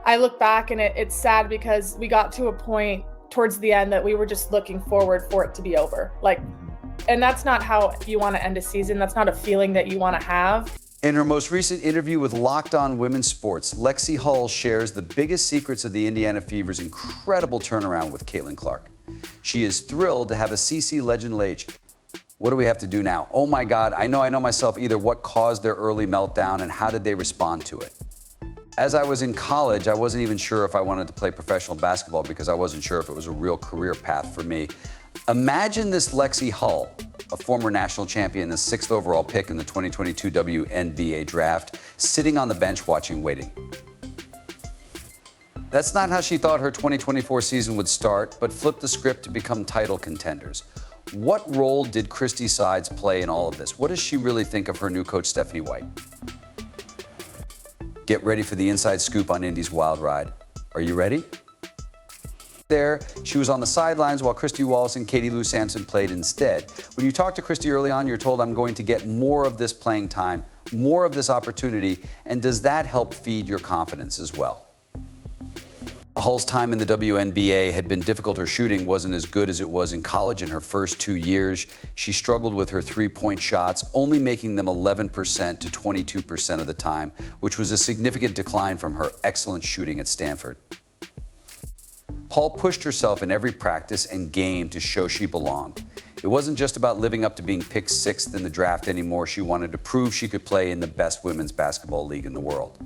I look back and it's sad because we got to a point towards the end that we were just looking forward for it to be over. And that's not how you want to end a season. That's not a feeling that you want to have. In her most recent interview with Locked On Women's Sports, Lexi Hull shares the biggest secrets of the Indiana Fever's incredible turnaround with Caitlin Clark. She is thrilled to have a CC legend Lage. What do we have to do now? Oh my God, I know myself either what caused their early meltdown and how did they respond to it. As I was in college, I wasn't even sure if I wanted to play professional basketball because I wasn't sure if it was a real career path for me. Imagine this Lexi Hull, a former national champion, the 6th overall pick in the 2022 WNBA draft, sitting on the bench watching, waiting. That's not how she thought her 2024 season would start, but flipped the script to become title contenders. What role did Christy Sides play in all of this? What does she really think of her new coach, Stephanie White? Get ready for the inside scoop on Indy's wild ride. Are you ready? There, she was on the sidelines while Christy Wallace and Katie Lou Sampson played instead. When you talk to Christy early on, you're told, I'm going to get more of this playing time, more of this opportunity, and does that help feed your confidence as well? Hull's time in the WNBA had been difficult. Her shooting wasn't as good as it was in college in her first 2 years. She struggled with her three-point shots, only making them 11% to 22% of the time, which was a significant decline from her excellent shooting at Stanford. Hull pushed herself in every practice and game to show she belonged. It wasn't just about living up to being picked 6th in the draft anymore. She wanted to prove she could play in the best women's basketball league in the world.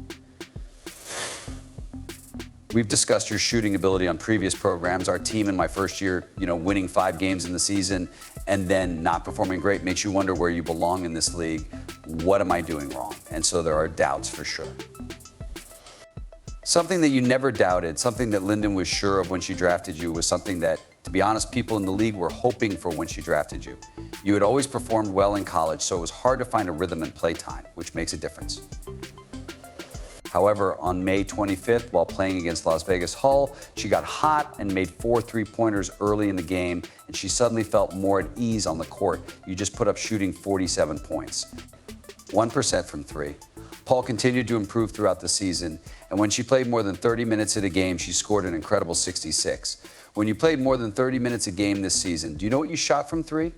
We've discussed your shooting ability on previous programs. Our team in my first year, winning 5 games in the season and then not performing great makes you wonder where you belong in this league. What am I doing wrong? And so there are doubts for sure. Something that you never doubted, something that Lyndon was sure of when she drafted you, was something that, to be honest, people in the league were hoping for when she drafted you. You had always performed well in college, so it was hard to find a rhythm and play time, which makes a difference. However, on May 25th, while playing against Las Vegas Hull, she got hot and made 4 three-pointers early in the game, and she suddenly felt more at ease on the court. You just put up shooting 47 points, 1% from 3. Paul continued to improve throughout the season, and when she played more than 30 minutes in a game, she scored an incredible 66. When you played more than 30 minutes a game this season, do you know what you shot from 3?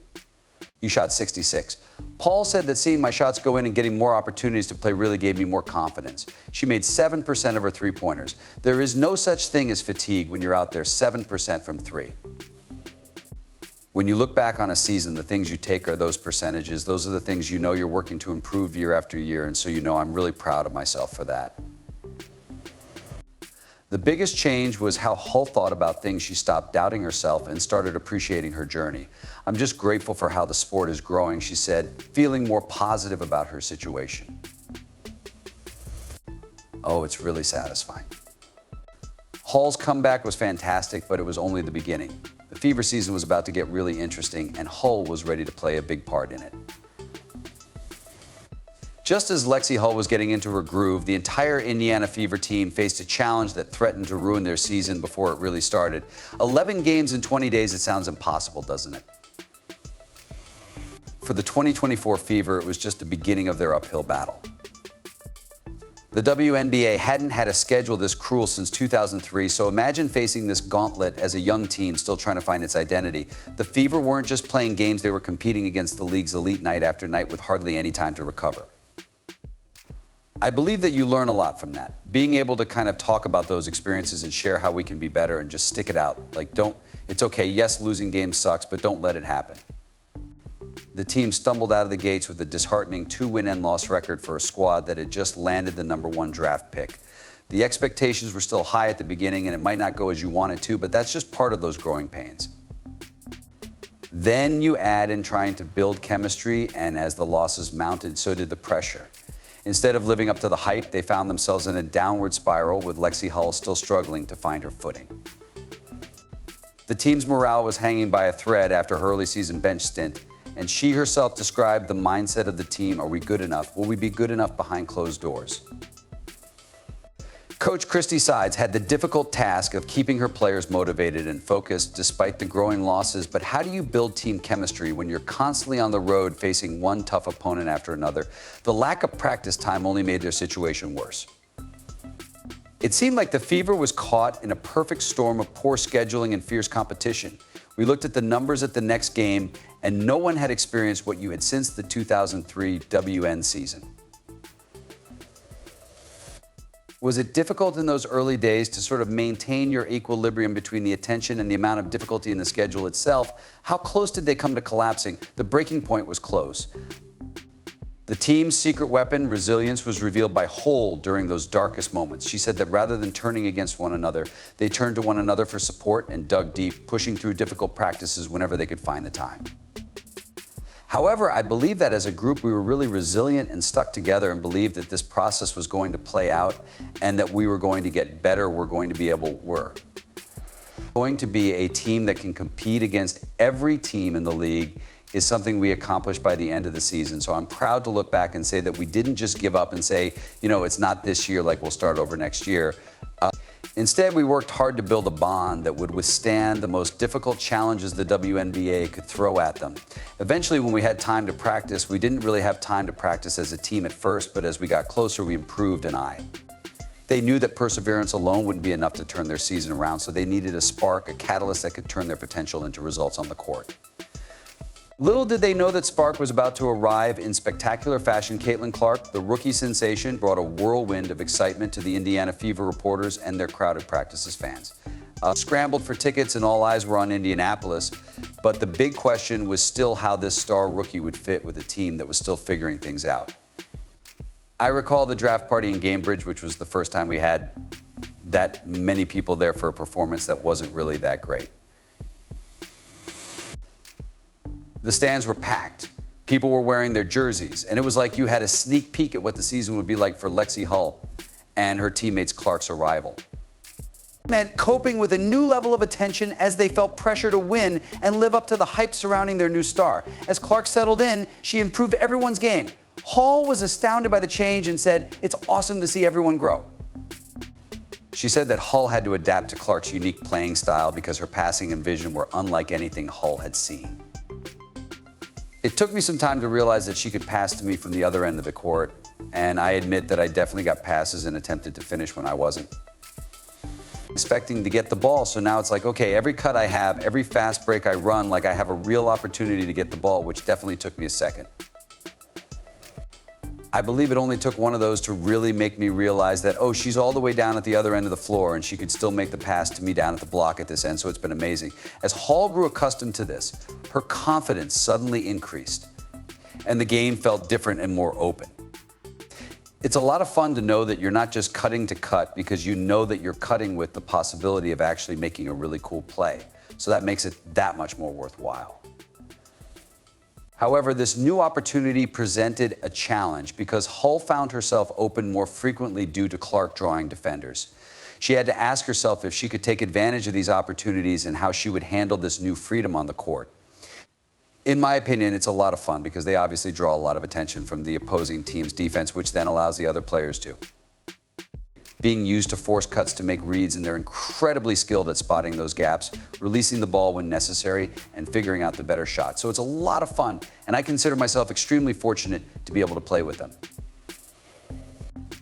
You shot 66. Paul said that seeing my shots go in and getting more opportunities to play really gave me more confidence. She made 7% of her three-pointers. There is no such thing as fatigue when you're out there 7% from 3. When you look back on a season, the things you take are those percentages. Those are the things you know you're working to improve year after year, and so I'm really proud of myself for that. The biggest change was how Hull thought about things. She stopped doubting herself and started appreciating her journey. I'm just grateful for how the sport is growing, she said, feeling more positive about her situation. Oh, it's really satisfying. Hull's comeback was fantastic, but it was only the beginning. The Fever season was about to get really interesting, and Hull was ready to play a big part in it. Just as Lexi Hull was getting into her groove, the entire Indiana Fever team faced a challenge that threatened to ruin their season before it really started. 11 games in 20 days, it sounds impossible, doesn't it? For the 2024 Fever, it was just the beginning of their uphill battle. The WNBA hadn't had a schedule this cruel since 2003, so imagine facing this gauntlet as a young team still trying to find its identity. The Fever weren't just playing games, they were competing against the league's elite night after night with hardly any time to recover. I believe that you learn a lot from that. Being able to kind of talk about those experiences and share how we can be better and just stick it out. It's okay, yes, losing games sucks, but don't let it happen. The team stumbled out of the gates with a disheartening 2-win-and-loss record for a squad that had just landed the #1 draft pick. The expectations were still high at the beginning, and it might not go as you wanted to, but that's just part of those growing pains. Then you add in trying to build chemistry, and as the losses mounted, so did the pressure. Instead of living up to the hype, they found themselves in a downward spiral, with Lexi Hull still struggling to find her footing. The team's morale was hanging by a thread after her early season bench stint, and she herself described the mindset of the team. Are we good enough? Will we be good enough behind closed doors? Coach Christy Sides had the difficult task of keeping her players motivated and focused despite the growing losses. But how do you build team chemistry when you're constantly on the road facing one tough opponent after another? The lack of practice time only made their situation worse. It seemed like the Fever was caught in a perfect storm of poor scheduling and fierce competition. We looked at the numbers at the next game, and no one had experienced what you had since the 2003 WN season. Was it difficult in those early days to sort of maintain your equilibrium between the attention and the amount of difficulty in the schedule itself? How close did they come to collapsing? The breaking point was close. The team's secret weapon, resilience, was revealed by Hull during those darkest moments. She said that rather than turning against one another, they turned to one another for support and dug deep, pushing through difficult practices whenever they could find the time. However, I believe that as a group, we were really resilient and stuck together and believed that this process was going to play out and that we were going to get better. We're going to be a team that can compete against every team in the league is something we accomplished by the end of the season. So I'm proud to look back and say that we didn't just give up and say, you know, it's not this year, like we'll start over next year. Instead, we worked hard to build a bond that would withstand the most difficult challenges the WNBA could throw at them. Eventually, when we had time to practice, we didn't really have time to practice as a team at first, but as we got closer, we improved an eye. They knew that perseverance alone wouldn't be enough to turn their season around, so they needed a spark, a catalyst that could turn their potential into results on the court. Little did they know that spark was about to arrive in spectacular fashion. Caitlin Clark, the rookie sensation, brought a whirlwind of excitement to the Indiana Fever reporters and their crowded practices fans. Scrambled for tickets and all eyes were on Indianapolis, but the big question was still how this star rookie would fit with a team that was still figuring things out. I recall the draft party in Cambridge, which was the first time we had that many people there for a performance that wasn't really that great. The stands were packed. People were wearing their jerseys, and it was like you had a sneak peek at what the season would be like for Lexi Hull and her teammates Clark's arrival. It meant coping with a new level of attention as they felt pressure to win and live up to the hype surrounding their new star. As Clark settled in, she improved everyone's game. Hull was astounded by the change and said, "It's awesome to see everyone grow." She said that Hull had to adapt to Clark's unique playing style because her passing and vision were unlike anything Hull had seen. It took me some time to realize that she could pass to me from the other end of the court, and I admit that I definitely got passes and attempted to finish when I wasn't. Expecting to get the ball, so now it's like, okay, every cut I have, every fast break I run, like I have a real opportunity to get the ball, which definitely took me a second. I believe it only took one of those to really make me realize that, oh, she's all the way down at the other end of the floor and she could still make the pass to me down at the block at this end, so it's been amazing. As Hull grew accustomed to this, her confidence suddenly increased and the game felt different and more open. It's a lot of fun to know that you're not just cutting to cut because you know that you're cutting with the possibility of actually making a really cool play. So that makes it that much more worthwhile. However, this new opportunity presented a challenge because Hull found herself open more frequently due to Clark drawing defenders. She had to ask herself if she could take advantage of these opportunities and how she would handle this new freedom on the court. In my opinion, it's a lot of fun because they obviously draw a lot of attention from the opposing team's defense, which then allows the other players to. Being used to force cuts to make reads, and they're incredibly skilled at spotting those gaps, releasing the ball when necessary, and figuring out the better shot. So it's a lot of fun, and I consider myself extremely fortunate to be able to play with them.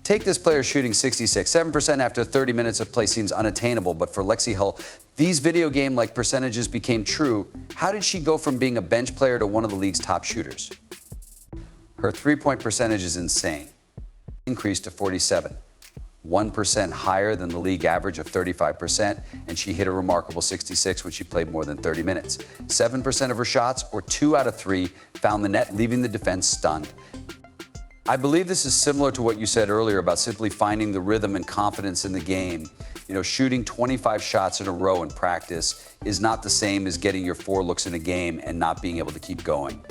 Take this player shooting 7% after 30 minutes of play seems unattainable, but for Lexi Hull, these video game-like percentages became true. How did she go from being a bench player to one of the league's top shooters? Her three-point percentage is insane. Increased to 47. 1% higher than the league average of 35%, and she hit a remarkable 66 when she played more than 30 minutes. 7% of her shots, or 2 out of 3, found the net, leaving the defense stunned. I believe this is similar to what you said earlier about simply finding the rhythm and confidence in the game. You know, shooting 25 shots in a row in practice is not the same as getting your 4 looks in a game and not being able to keep going.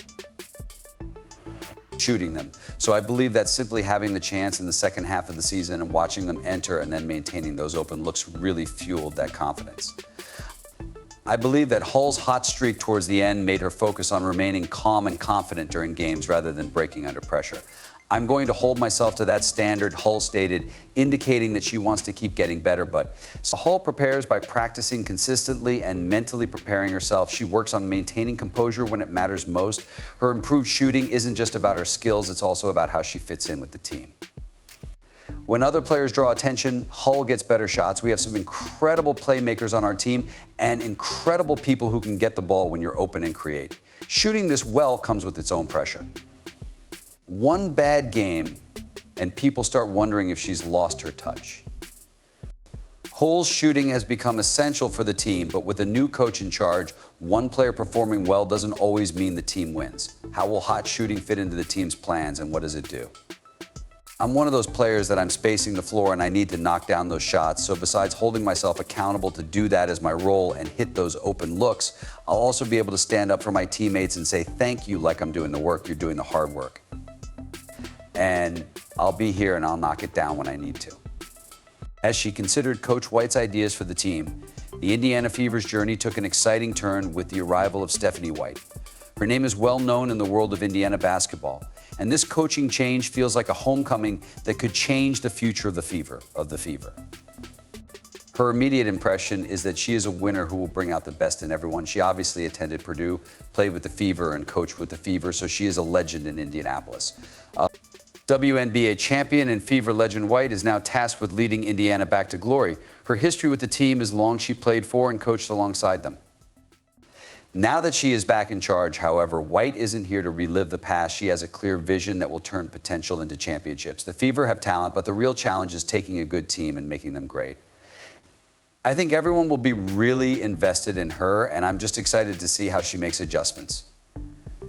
Shooting them. So I believe that simply having the chance in the second half of the season and watching them enter and then maintaining those open looks really fueled that confidence. I believe that Hull's hot streak towards the end made her focus on remaining calm and confident during games rather than breaking under pressure. I'm going to hold myself to that standard, Hull stated, indicating that she wants to keep getting better. But so Hull prepares by practicing consistently and mentally preparing herself. She works on maintaining composure when it matters most. Her improved shooting isn't just about her skills, it's also about how she fits in with the team. When other players draw attention, Hull gets better shots. We have some incredible playmakers on our team and incredible people who can get the ball when you're open and create. Shooting this well comes with its own pressure. One bad game, and people start wondering if she's lost her touch. Hull's shooting has become essential for the team, but with a new coach in charge, one player performing well doesn't always mean the team wins. How will hot shooting fit into the team's plans, and what does it do? I'm one of those players that I'm spacing the floor and I need to knock down those shots, so besides holding myself accountable to do that as my role and hit those open looks, I'll also be able to stand up for my teammates and say thank you like I'm doing the work, you're doing the hard work. And I'll be here and I'll knock it down when I need to. As she considered Coach White's ideas for the team, the Indiana Fever's journey took an exciting turn with the arrival of Stephanie White. Her name is well known in the world of Indiana basketball, and this coaching change feels like a homecoming that could change the future of the Fever. Her immediate impression is that she is a winner who will bring out the best in everyone. She obviously attended Purdue, played with the Fever, and coached with the Fever, so she is a legend in Indianapolis. WNBA champion and Fever legend White is now tasked with leading Indiana back to glory. Her history with the team is long. She played for and coached alongside them. Now that she is back in charge, however, White isn't here to relive the past. She has a clear vision that will turn potential into championships. The Fever have talent, but the real challenge is taking a good team and making them great. I think everyone will be really invested in her, and I'm just excited to see how she makes adjustments.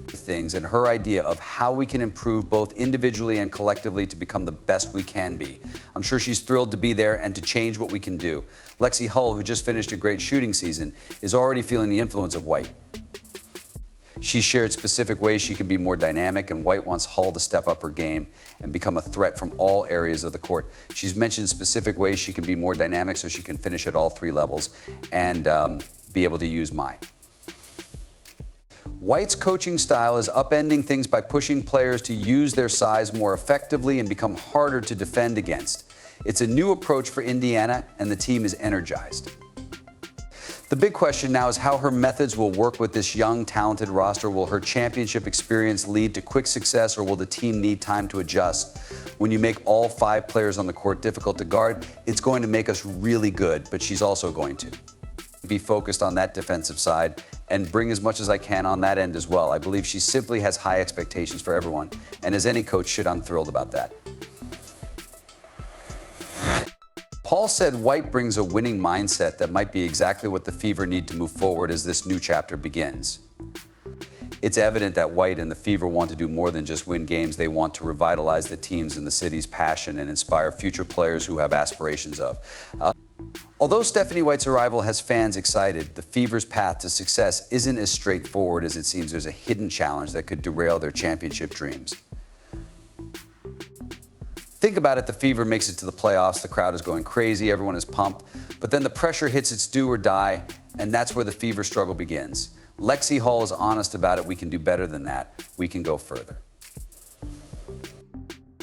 Things and her idea of how we can improve both individually and collectively to become the best we can be. I'm sure she's thrilled to be there and to change what we can do. Lexi Hull, who just finished a great shooting season, is already feeling the influence of White. She shared specific ways she can be more dynamic, and White wants Hull to step up her game and become a threat from all areas of the court. She's mentioned specific ways she can be more dynamic so she can finish at all three levels and be able to use mine. White's coaching style is upending things by pushing players to use their size more effectively and become harder to defend against. It's a new approach for Indiana, and the team is energized. The big question now is how her methods will work with this young, talented roster. Will her championship experience lead to quick success, or will the team need time to adjust? When you make all 5 players on the court difficult to guard, it's going to make us really good, but she's also going to be focused on that defensive side and bring as much as I can on that end as well. I believe she simply has high expectations for everyone, and as any coach should, I'm thrilled about that. Paul said White brings a winning mindset that might be exactly what the Fever need to move forward as this new chapter begins. It's evident that White and the Fever want to do more than just win games. They want to revitalize the teams and the city's passion and inspire future players who have aspirations of. Although Stephanie White's arrival has fans excited, the Fever's path to success isn't as straightforward as it seems. There's a hidden challenge that could derail their championship dreams. Think about it, the Fever makes it to the playoffs, the crowd is going crazy, everyone is pumped, but then the pressure hits its do or die, and that's where the Fever struggle begins. Lexi Hull is honest about it. We can do better than that. We can go further.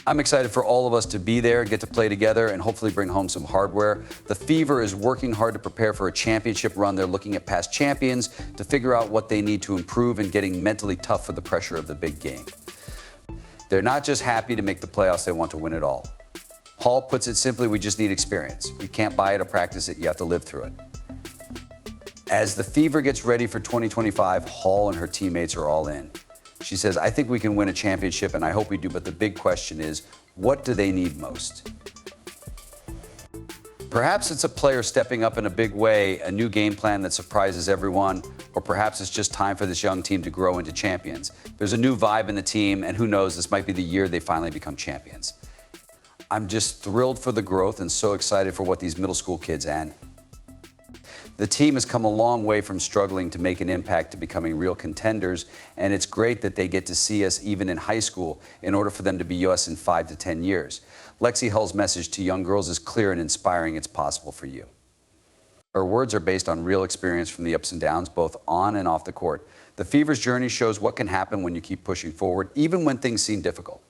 I'm excited for all of us to be there, get to play together, and hopefully bring home some hardware. The Fever is working hard to prepare for a championship run. They're looking at past champions to figure out what they need to improve and getting mentally tough for the pressure of the big game. They're not just happy to make the playoffs, they want to win it all. Paul puts it simply, we just need experience. You can't buy it or practice it, you have to live through it. As the Fever gets ready for 2025, Hull and her teammates are all in. She says, I think we can win a championship, and I hope we do, but the big question is, what do they need most? Perhaps it's a player stepping up in a big way, a new game plan that surprises everyone, or perhaps it's just time for this young team to grow into champions. There's a new vibe in the team, and who knows, this might be the year they finally become champions. I'm just thrilled for the growth and so excited for what these middle school kids and the team has come a long way from struggling to make an impact to becoming real contenders, and it's great that they get to see us even in high school in order for them to be us in 5 to 10 years. Lexi Hull's message to young girls is clear and inspiring. It's possible for you. Her words are based on real experience from the ups and downs, both on and off the court. The Fever's journey shows what can happen when you keep pushing forward, even when things seem difficult.